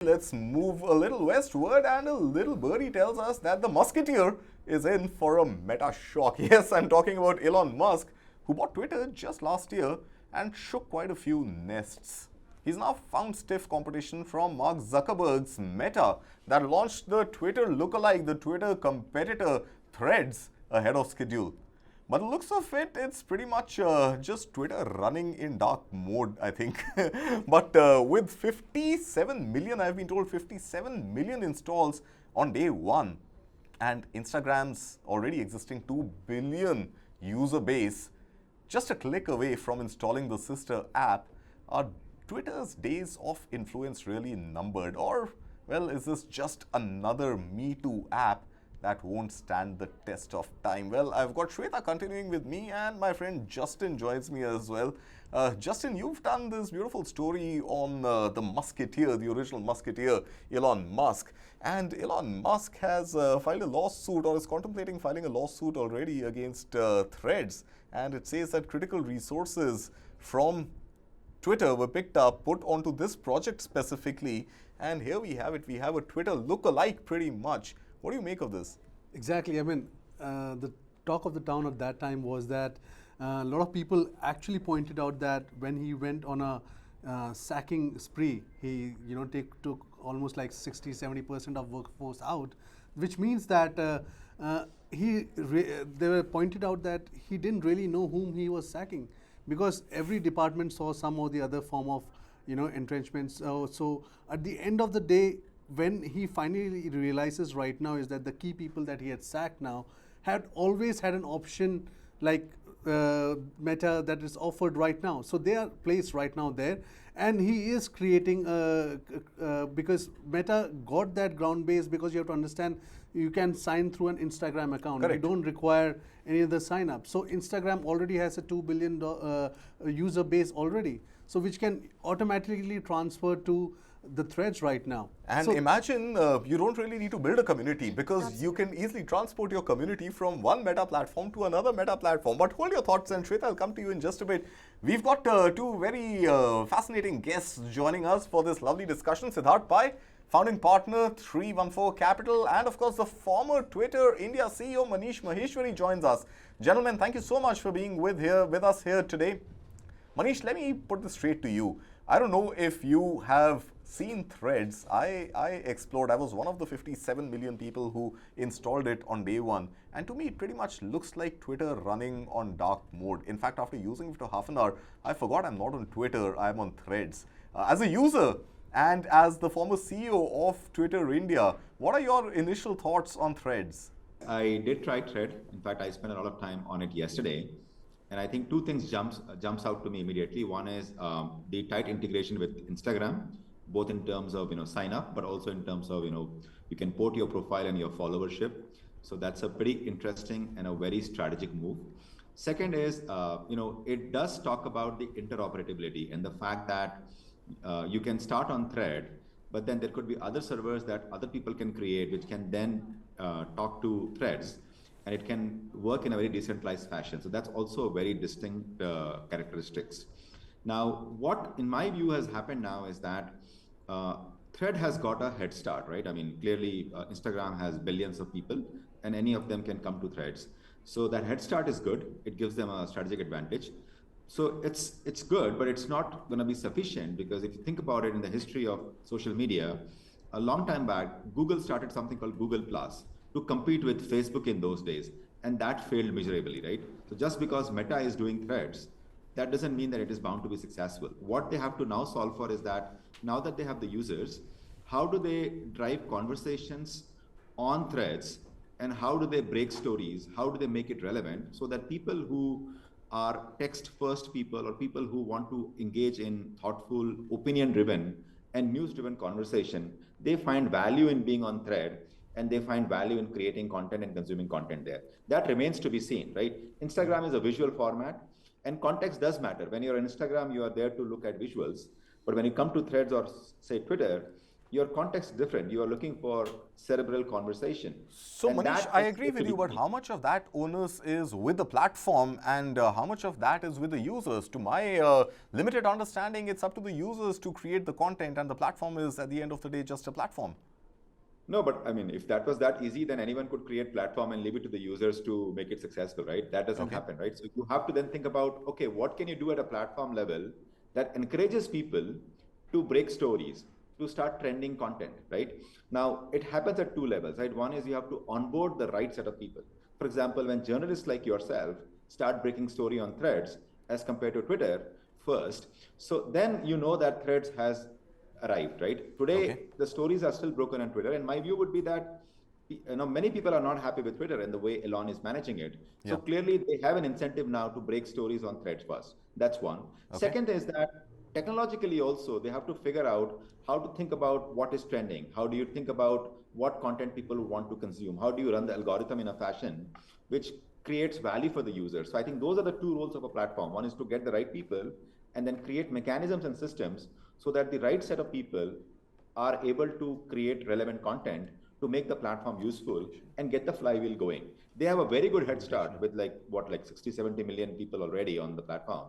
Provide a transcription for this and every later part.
Let's move a little westward, and a little birdie tells us that the musketeer is in for a meta shock. Yes, I'm talking about Elon Musk, who bought Twitter just last year and shook quite a few nests. He's now found stiff competition from Mark Zuckerberg's Meta that launched the Twitter lookalike, the Twitter competitor Threads, ahead of schedule. By the looks of it, it's pretty much just Twitter running in dark mode, I think. But with 57 million, I've been told 57 million installs on day one, and Instagram's already existing 2 billion user base, just a click away from installing the sister app, are Twitter's days of influence really numbered? Or, well, is this just another Me Too app that won't stand the test of time? Well, I've got Shweta continuing with me, and my friend Justin joins me as well. Justin, you've done this beautiful story on the musketeer, the original musketeer, Elon Musk. And Elon Musk has filed a lawsuit, or is contemplating filing a lawsuit already against Threads. And it says that critical resources from Twitter were picked up, put onto this project specifically. And here we have it. We have a Twitter look-alike pretty much. What do you make of this? Exactly. I mean, the talk of the town at that time was that a lot of people actually pointed out that when he went on a sacking spree, he took almost like 60-70% of workforce out, which means that they were pointed out that he didn't really know whom he was sacking, because every department saw some or the other form of entrenchments. So at the end of the day, when he finally realizes right now is that the key people that he had sacked now had always had an option like Meta that is offered right now. So they are placed right now there, and he is creating because Meta got that ground base, because you have to understand you can sign through an Instagram account. Correct. You don't require any other sign up. So Instagram already has a 2 billion user base already, so which can automatically transfer to the Threads right now. And so imagine you don't really need to build a community, because you can easily transport your community from one Meta platform to another Meta platform. But hold your thoughts, and Shweta, I'll come to you in just a bit. We've got two very fascinating guests joining us for this lovely discussion. Siddharth Pai, founding partner, 314 Capital, and of course the former Twitter India CEO Manish Maheshwari joins us. Gentlemen, thank you so much for being with us here today. Manish, let me put this straight to you. I don't know if you have seen Threads. I explored. I was one of the 57 million people who installed it on day one. And to me, it pretty much looks like Twitter running on dark mode. In fact, after using it for half an hour, I forgot I'm not on Twitter, I'm on Threads. As a user and as the former CEO of Twitter India, what are your initial thoughts on Threads? I did try Thread. In fact, I spent a lot of time on it yesterday. And I think two things jumps out to me immediately. One is the tight integration with Instagram, both in terms of sign up, but also in terms of you can port your profile and your followership. So that's a pretty interesting and a very strategic move. Second is it does talk about the interoperability and the fact that you can start on Thread, but then there could be other servers that other people can create, which can then talk to Threads, and it can work in a very decentralized fashion. So that's also a very distinct characteristics. Now, what in my view has happened now is that Thread has got a head start, right? I mean, clearly Instagram has billions of people, and any of them can come to Threads. So that head start is good. It gives them a strategic advantage. So it's good, but it's not going to be sufficient, because if you think about it, in the history of social media, a long time back, Google started something called Google Plus to compete with Facebook in those days, and that failed miserably, right? So just because Meta is doing Threads, that doesn't mean that it is bound to be successful. What they have to now solve for is that now that they have the users, how do they drive conversations on Threads, and how do they break stories? How do they make it relevant so that people who are text first people, or people who want to engage in thoughtful, opinion driven and news driven conversation, they find value in being on Thread, and they find value in creating content and consuming content there. That remains to be seen, right? Instagram is a visual format, and context does matter. When you're on Instagram, you are there to look at visuals. But when you come to Threads or say Twitter, your context is different. You are looking for cerebral conversation. So, And Manish, that I is agree with actually you, but key. how much of that onus is with the platform and how much of that is with the users? To my limited understanding, it's up to the users to create the content, and the platform is, at the end of the day, just a platform. No, but I mean, if that was that easy, then anyone could create platform and leave it to the users to make it successful, right? That doesn't Okay. happen, right? So you have to then think about, okay, what can you do at a platform level that encourages people to break stories, to start trending content, right? Now, it happens at two levels, right? One is you have to onboard the right set of people. For example, when journalists like yourself start breaking story on threads as compared to Twitter first, so then you know that threads has arrived, right? Okay. Today, the stories are still broken on Twitter, and my view would be that many people are not happy with Twitter and the way Elon is managing it. So Yeah. clearly, they have an incentive now to break stories on threads first. That's one. Okay. Second is that technologically also they have to figure out how to think about what is trending. How do you think about what content people want to consume? How do you run the algorithm in a fashion which creates value for the user? So I think those are the two roles of a platform. One is to get the right people and then create mechanisms and systems so that the right set of people are able to create relevant content to make the platform useful and get the flywheel going. They have a very good head start with like 60, 70 million people already on the platform.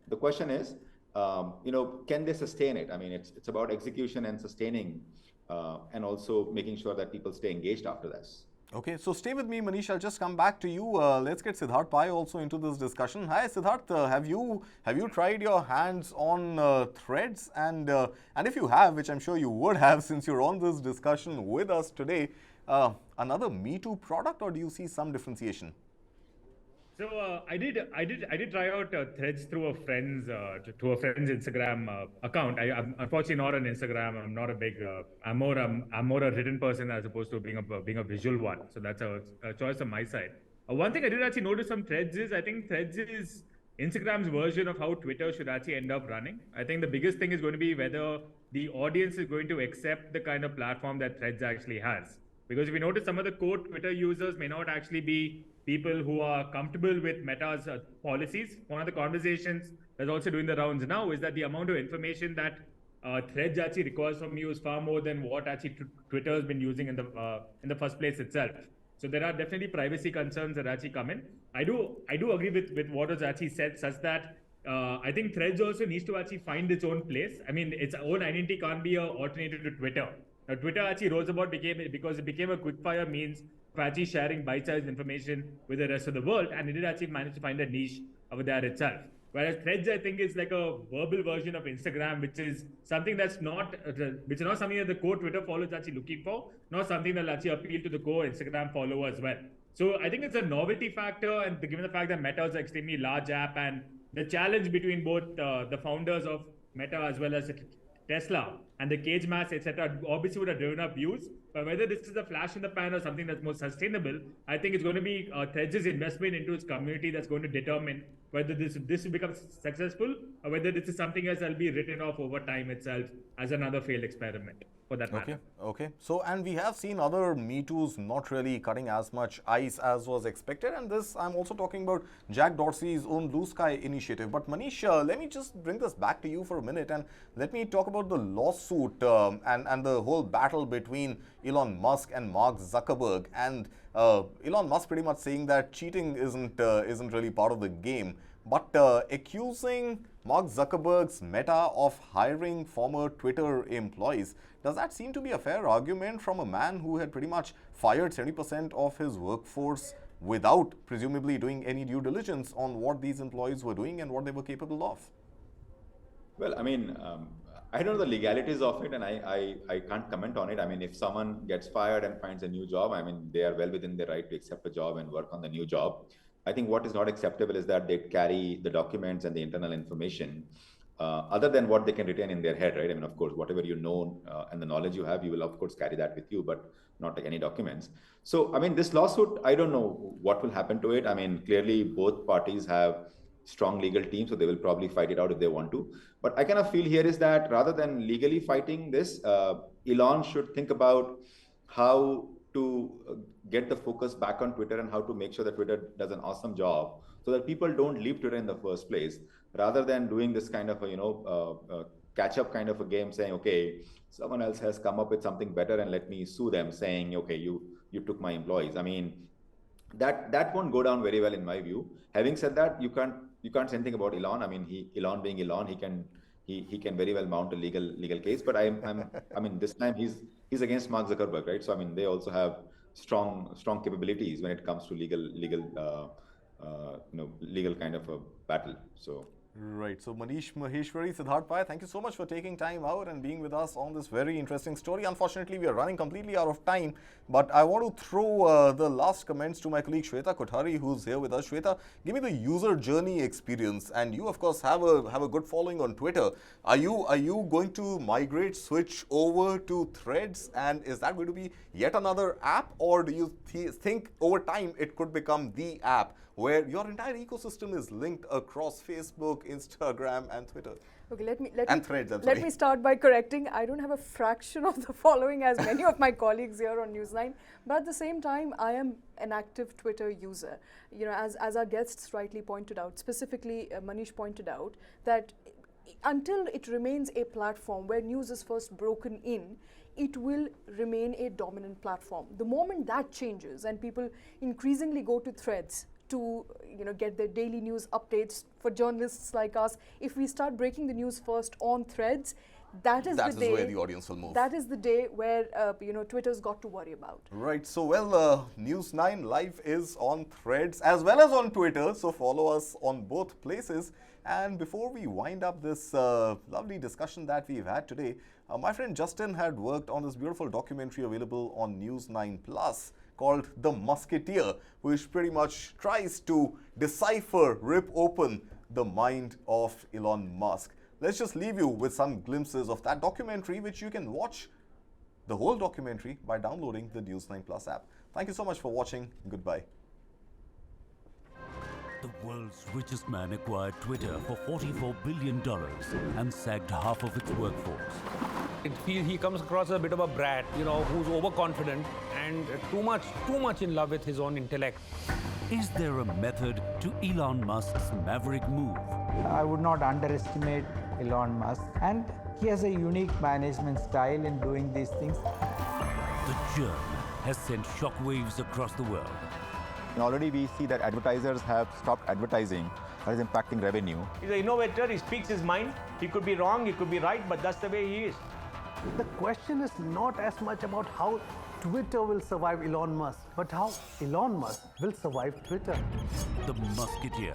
The question is, can they sustain it? I mean, it's about execution and sustaining, and also making sure that people stay engaged after this. Okay, so stay with me, Manish. I'll just come back to you. Let's get Siddharth Pai also into this discussion. Hi, Siddharth. Have you tried your hands on Threads? And if you have, which I'm sure you would have, since you're on this discussion with us today, another Me Too product, or do you see some differentiation? So I did try out Threads through a friend's to a friend's Instagram account. I'm unfortunately not on Instagram. I'm not a big. I'm more a written person as opposed to being a visual one. So that's a choice on my side. One thing I did actually notice from Threads is I think Threads is Instagram's version of how Twitter should actually end up running. I think the biggest thing is going to be whether the audience is going to accept the kind of platform that Threads actually has. Because if you notice, some of the core Twitter users may not actually be people who are comfortable with Meta's policies. One of the conversations that's also doing the rounds now is that the amount of information that Threads actually requires from you is far more than what actually Twitter has been using in the first place itself. So there are definitely privacy concerns that actually come in. I do agree with what was actually said, such that I think Threads also needs to actually find its own place. I mean, its own identity can't be an alternative to Twitter. Now, Twitter actually rose about because it became a quickfire means of actually sharing bite-sized information with the rest of the world, and it did actually manage to find a niche over there itself. Whereas Threads, I think, is like a verbal version of Instagram, which is something that's not, which is not something that the core Twitter followers are actually looking for, not something that will actually appeal to the core Instagram follower as well. So I think it's a novelty factor, and given the fact that Meta is an extremely large app, and the challenge between both the founders of Meta as well as Tesla and the cage match, etc., obviously would have driven up views. But whether this is a flash in the pan or something that's more sustainable, I think it's going to be Threads' investment into its community that's going to determine whether this will become successful or whether this is something else that'll be written off over time itself as another failed experiment, for that Okay, matter. okay. So, and we have seen other Me Too's not really cutting as much ice as was expected. And this, I'm also talking about Jack Dorsey's own Blue Sky initiative. But Manish, let me just bring this back to you for a minute and let me talk about the lawsuit and the whole battle between Elon Musk and Mark Zuckerberg. And Elon Musk pretty much saying that cheating isn't really part of the game, but accusing Mark Zuckerberg's Meta of hiring former Twitter employees. Does that seem to be a fair argument from a man who had pretty much fired 70% of his workforce without presumably doing any due diligence on what these employees were doing and what they were capable of? Well, I mean, I don't know the legalities of it, and I can't comment on it. I mean, if someone gets fired and finds a new job, I mean, they are well within their right to accept a job and work on the new job. I think what is not acceptable is that they carry the documents and the internal information other than what they can retain in their head, right? I mean, of course, whatever you know and the knowledge you have, you will, of course, carry that with you, but not like any documents. So, I mean, this lawsuit, I don't know what will happen to it. I mean, clearly, both parties have strong legal teams, so they will probably fight it out if they want to. But I kind of feel here is that rather than legally fighting this, Elon should think about how to get the focus back on Twitter and how to make sure that Twitter does an awesome job so that people don't leave Twitter in the first place, rather than doing this kind of catch-up kind of a game, saying, okay, someone else has come up with something better and let me sue them, saying, okay, you took my employees. I mean, that won't go down very well in my view. Having said that, you can't say anything about Elon. I mean, Elon being Elon, he can very well mount a legal case. But I mean, this time he's against Mark Zuckerberg, right? So I mean, they also have strong capabilities when it comes to legal kind of a battle. So. Right. So Manish Maheshwari, Siddharth Pai, thank you so much for taking time out and being with us on this very interesting story. Unfortunately, we are running completely out of time, but I want to throw the last comments to my colleague Shweta Kothari, who's here with us. Shweta, give me the user journey experience, and you of course have a good following on Twitter. Are you going to switch over to Threads, and is that going to be yet another app, or do you think over time it could become the app where your entire ecosystem is linked across Facebook, Instagram, and Twitter? Okay, let me start by correcting. I don't have a fraction of the following as many of my colleagues here on News9, but at the same time, I am an active Twitter user. You know, as our guests rightly pointed out, specifically Manish pointed out, that until it remains a platform where news is first broken in, it will remain a dominant platform. The moment that changes and people increasingly go to Threads to get their daily news updates, for journalists like us, if we start breaking the news first on Threads, that is where the audience will move. That is the day where Twitter's got to worry about. Right. So News9 Live is on Threads as well as on Twitter. So follow us on both places. And before we wind up this lovely discussion that we've had today, my friend Justin had worked on this beautiful documentary available on News9 Plus called The Musketeer, which pretty much tries to decipher, rip open the mind of Elon Musk. Let's just leave you with some glimpses of that documentary, which you can watch the whole documentary by downloading the News9 Plus app. Thank you so much for watching. Goodbye. The world's richest man acquired Twitter for $44 billion and sacked half of its workforce. He comes across as a bit of a brat, who's overconfident and too much in love with his own intellect. Is there a method to Elon Musk's maverick move? I would not underestimate Elon Musk, and he has a unique management style in doing these things. The churn has sent shockwaves across the world. And already we see that advertisers have stopped advertising. That is impacting revenue. He's an innovator, he speaks his mind. He could be wrong, he could be right, but that's the way he is. The question is not as much about how Twitter will survive Elon Musk, but how Elon Musk will survive Twitter. The Musketeer.